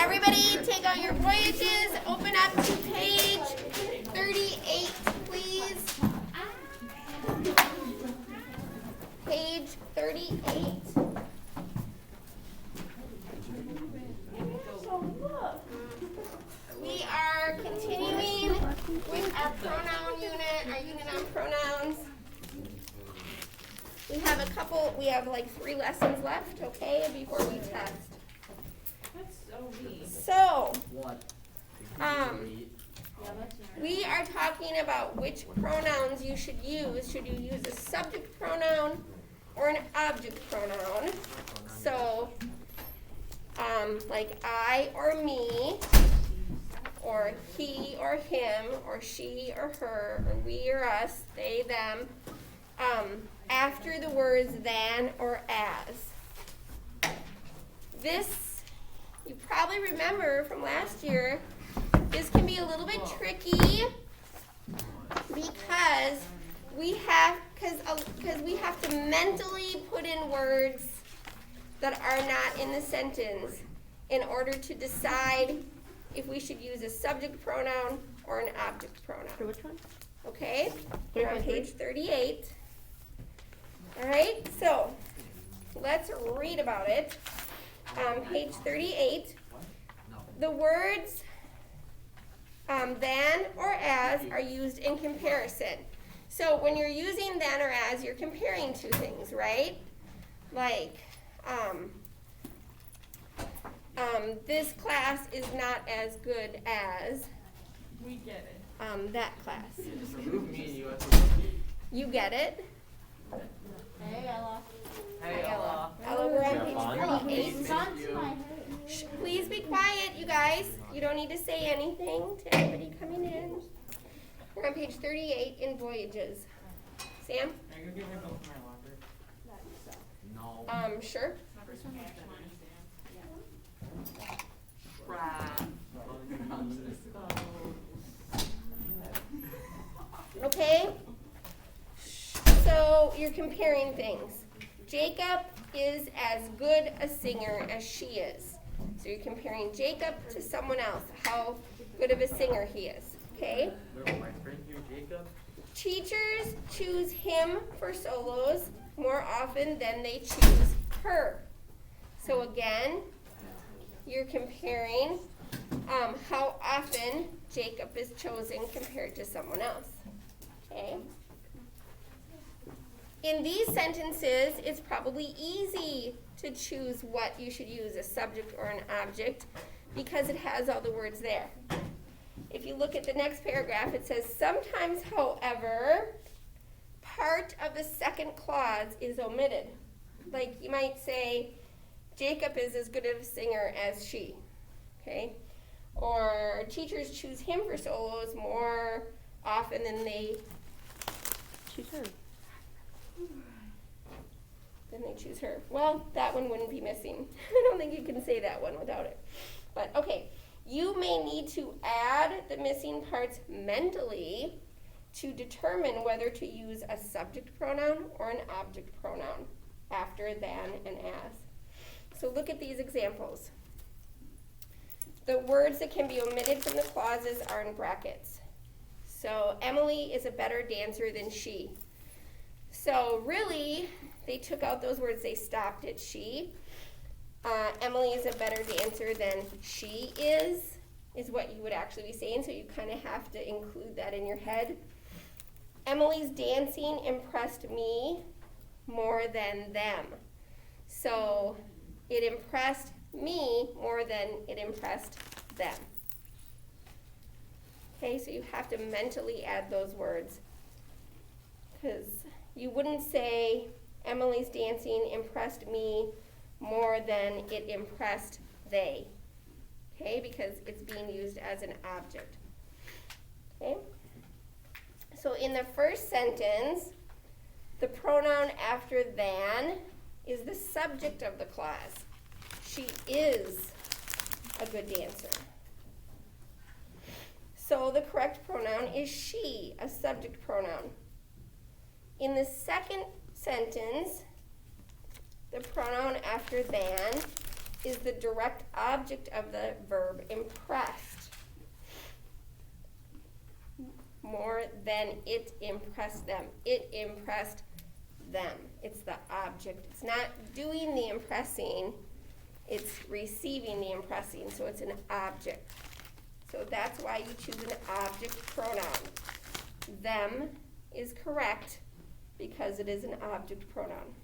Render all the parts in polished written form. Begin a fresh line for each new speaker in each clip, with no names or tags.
Everybody take out your voyages, open up to page 38, please. Page 38. We are continuing with our pronoun unit, our unit on pronouns. We have like 3 lessons left, okay, before we test.
That's so neat.
So, we are talking about which pronouns you should use. Should you use a subject pronoun or an object pronoun? So, like I or me, or he or him, or she or her, or we or us, they, them, after the words than or as. This, you probably remember from last year, this can be a little bit tricky because we have to mentally put in words that are not in the sentence in order to decide if we should use a subject pronoun or an object pronoun.
For which one?
Okay, we're on page 38. All right, so let's read about it. Page 38. The words than or as are used in comparison. So when you're using than or as, you're comparing two things, right? Like, this class is not as good as
We get it.
that class.
Just remove me and you have to.
You get it?
Hey, Ella.
Hey, Ella.
Ella, we're on
Yeah, fine.
page 38. Shh, please be quiet, you guys. You don't need to say anything to anybody coming in. We're on page 38 in Voyages. Sam?
Are you gonna get my milk from my locker? No.
Sure. Okay. So you're comparing things. Jacob is as good a singer as she is. So you're comparing Jacob to someone else, how good of a singer he is. Okay?
Remember my friend here, Jacob?
Teachers choose him for solos more often than they choose her. So again, you're comparing how often Jacob is chosen compared to someone else. Okay? In these sentences, it's probably easy to choose what you should use, a subject or an object, because it has all the words there. If you look at the next paragraph, it says, sometimes, however, part of the second clause is omitted. Like you might say, Jacob is as good of a singer as she. Okay? Or teachers choose him for solos more often than they
Choose her.
choose her. Well, that one wouldn't be missing. I don't think you can say that one without it. But okay, you may need to add the missing parts mentally to determine whether to use a subject pronoun or an object pronoun after than and as. So look at these examples. The words that can be omitted from the clauses are in brackets. So Emily is a better dancer than she. So really, they took out those words. They stopped at she. Emily is a better dancer than she is what you would actually be saying. So you kind of have to include that in your head. Emily's dancing impressed me more than them. So it impressed me more than it impressed them. Okay, so you have to mentally add those words. Because you wouldn't say Emily's dancing impressed me more than it impressed they. Okay, because it's being used as an object. Okay? So in the first sentence, the pronoun after than is the subject of the clause. She is a good dancer. So the correct pronoun is she, a subject pronoun. In the second sentence, the pronoun after than is the direct object of the verb impressed more than it impressed them. It impressed them. It's the object. It's not doing the impressing, it's receiving the impressing, so it's an object. So that's why you choose an object pronoun. Them is correct because it is an object pronoun.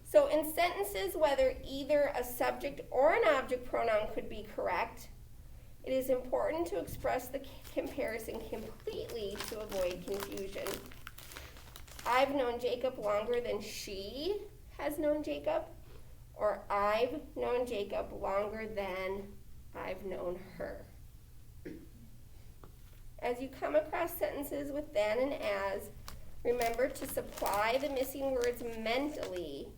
So in sentences, whether either a subject or an object pronoun could be correct, it is important to express the comparison completely to avoid confusion. I've known Jacob longer than she has known Jacob, or I've known Jacob longer than I've known her. As you come across sentences with than and as, remember to supply the missing words mentally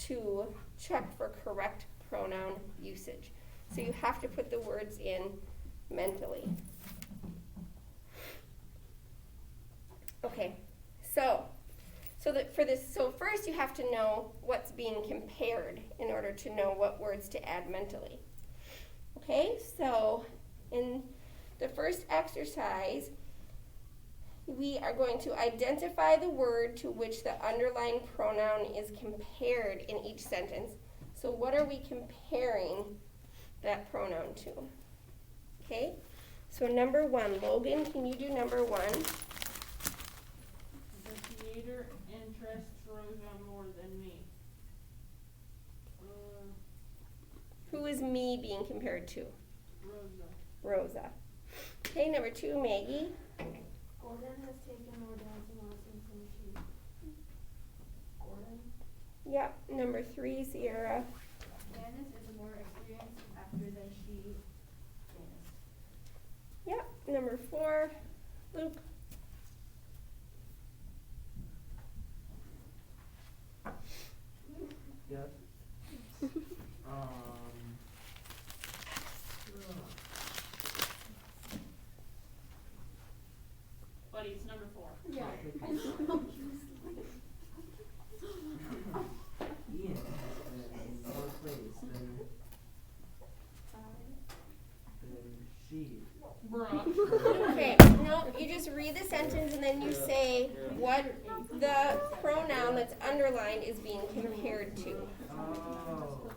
to check for correct pronoun usage. So you have to put the words in mentally. Okay, so first you have to know what's being compared in order to know what words to add mentally. Okay, so in the first exercise, we are going to identify the word to which the underlying pronoun is compared in each sentence. So what are we comparing that pronoun to? Okay, so number one, Logan, can you do number one?
The theater interests Rosa more than me.
Who is me being compared to?
Rosa.
Rosa. Okay, number two, Maggie.
Gordon has taken more dancing lessons than she. Gordon.
Yep, number three, Sierra.
Janice is more experienced actor than she. Janice.
Yep, number four, Luke.
Yes.
Buddy, it's number 4.
Yeah.
Ian has been in more plays than she.
Bruh.
Okay, no, you just read the sentence and then you say what the pronoun that's underlined is being compared to.
Oh.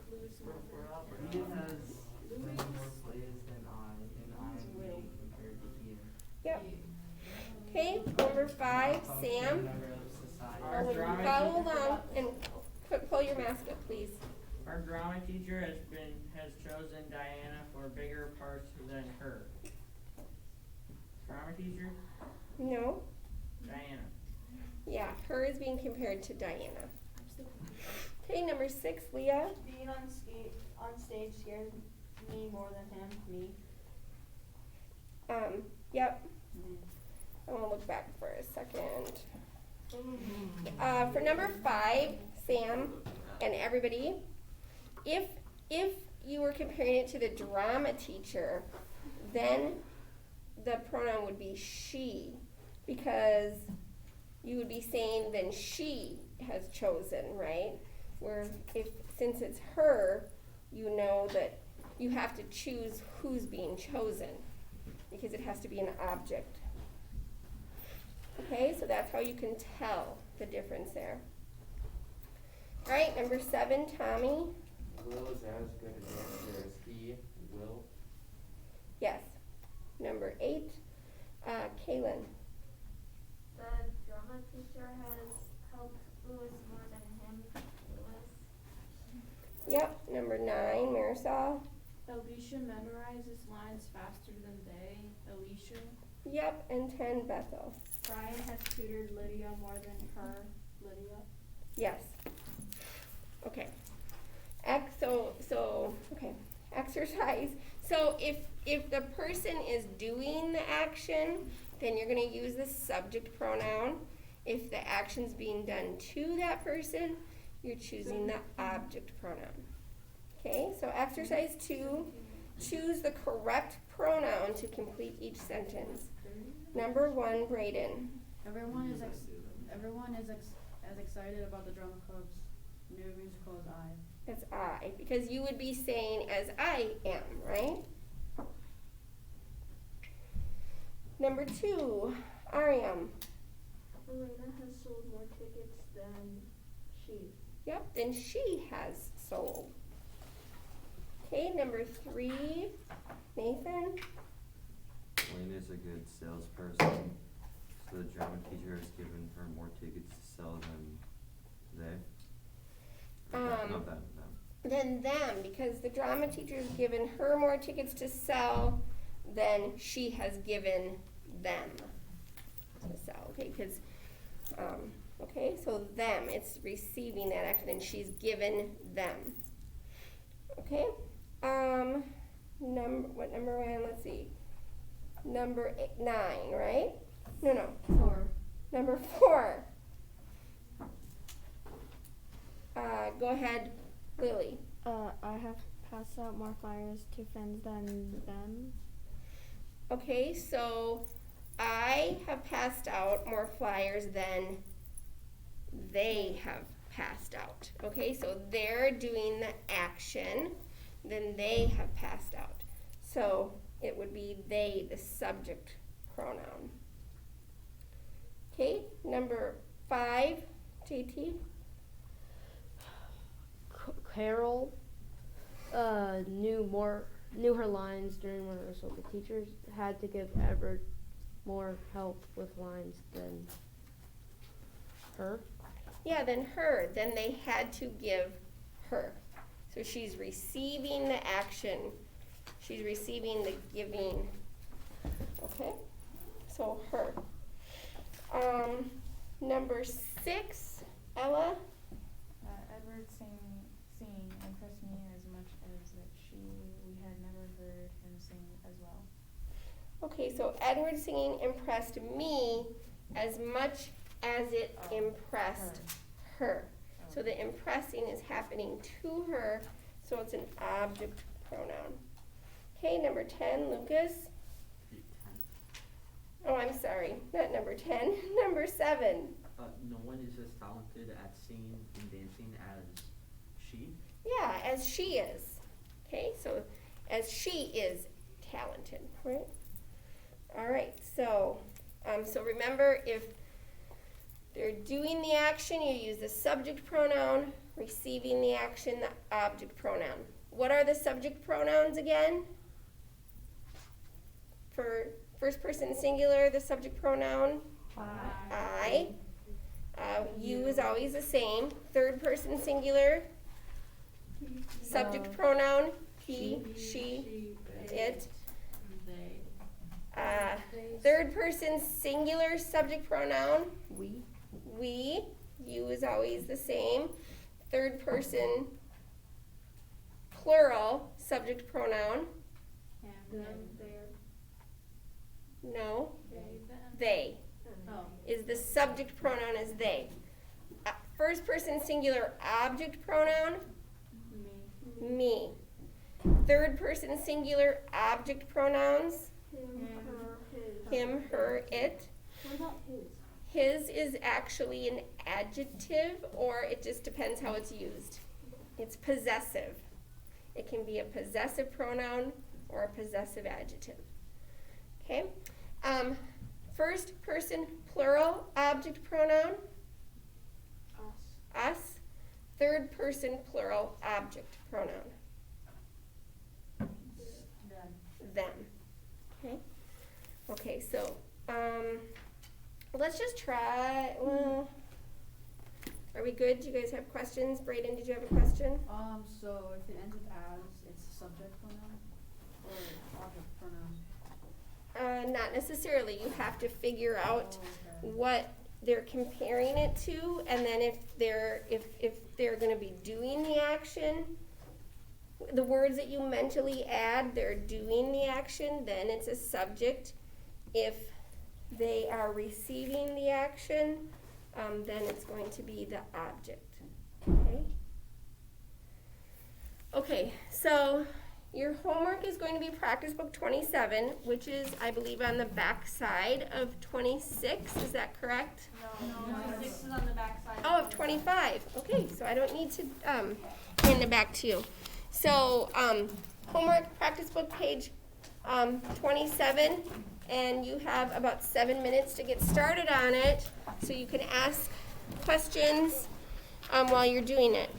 Ian has been in more plays than I, and I'm being compared to Ian.
Yep. Okay, number five, Sam.
Member of society.
Our drama
Follow
teacher-
along and pull your mask up, please.
Our drama teacher has chosen Diana for bigger parts than her. Drama teacher?
No?
Diana.
Yeah, her is being compared to Diana. Okay, number six, Leah.
Being on stage scares me more than him. Me.
Yep. I want to look back for a second. For number five, Sam and everybody, if you were comparing it to the drama teacher, then the pronoun would be she, because you would be saying then she has chosen, right? Where since it's her, you know that you have to choose who's being chosen, because it has to be an object. Okay, so that's how you can tell the difference there. All right, number seven, Tommy.
Will is as good a dancer as he will.
Yes. Number eight, Kaylin.
The drama teacher has helped Louis more than him, Louis.
Yep. Number nine, Marisol.
Alicia memorizes lines faster than they. Alicia.
Yep. And 10, Bethel.
Brian has tutored Lydia more than her. Lydia.
Yes. Okay. Okay. Exercise. So if the person is doing the action, then you're going to use the subject pronoun. If the action's being done to that person, you're choosing the object pronoun. Okay, so exercise 2, choose the correct pronoun to complete each sentence. Number 1, Brayden.
Everyone is as excited about the drama clubs
New means close I.
That's I, because you would be saying as I am, right? Number 2, Ariam.
Elena has sold more tickets than she.
Yep, then she has sold. Okay, number 3, Nathan.
Elena's a good salesperson, so the drama teacher has given her more tickets to sell than they. Not them.
Then them, because the drama teacher's given her more tickets to sell than she has given them to sell. Okay, because, okay, so them, it's receiving that action, and she's given them. Okay, what number are we on? Let's see. Number 9, right? No.
4.
Number 4. Go ahead, Lily.
I have passed out more flyers to friends than them.
Okay, so I have passed out more flyers than they have passed out. Okay, so they're doing the action, then they have passed out. So it would be they, the subject pronoun. Okay, number 5, JT.
Carol knew her lines during rehearsal. The teachers had to give Edward more help with lines than her.
Yeah, then her. Then they had to give her. So she's receiving the action. She's receiving the giving. Okay? So her. Number 6, Ella.
Edward singing impressed me as much as that we had never heard him sing as well.
Okay, so Edward singing impressed me as much as it impressed her. So the impressing is happening to her, so it's an object pronoun. Okay, number 10, Lucas. Oh, I'm sorry, not number 10, number 7.
No one is as talented at singing and dancing as she.
Yeah, as she is. Okay, so as she is talented, right? All right, so remember, if they're doing the action, you use the subject pronoun, receiving the action, the object pronoun. What are the subject pronouns again? For first person singular, the subject pronoun? I. You is always the same. Third person singular, subject pronoun, he, she, it.
They.
Third person singular, subject pronoun,
We.
we. You is always the same. Third person plural, subject pronoun,
Them, there.
no,
Them.
they.
Oh.
Is the subject pronoun is they. First person singular object pronoun,
Me.
me. Third person singular object pronouns,
Him, her, his.
him, her, it.
What about his?
His is actually an adjective, or it just depends how it's used. It's possessive. It can be a possessive pronoun or a possessive adjective. Okay? First person plural object pronoun,
Us.
us. Third person plural object pronoun,
Them.
them. Okay? Okay, so let's just try, well, are we good? Do you guys have questions? Brayden, did you have a question?
So if it ends with as, it's a subject pronoun or object pronoun?
Not necessarily. You have to figure out
Oh, okay.
what they're comparing it to, and then if they're going to be doing the action, the words that you mentally add, they're doing the action, then it's a subject. If they are receiving the action, then it's going to be the object. Okay. Okay. So Your homework is going to be practice book 27, which is, I believe, on the back side of 26. Is that correct?
No, 6 is on the back side.
Oh, of 25. Okay, so I don't need to hand it back to you. So, homework, practice book page 27, and you have about 7 minutes to get started on it, so you can ask questions while you're doing it.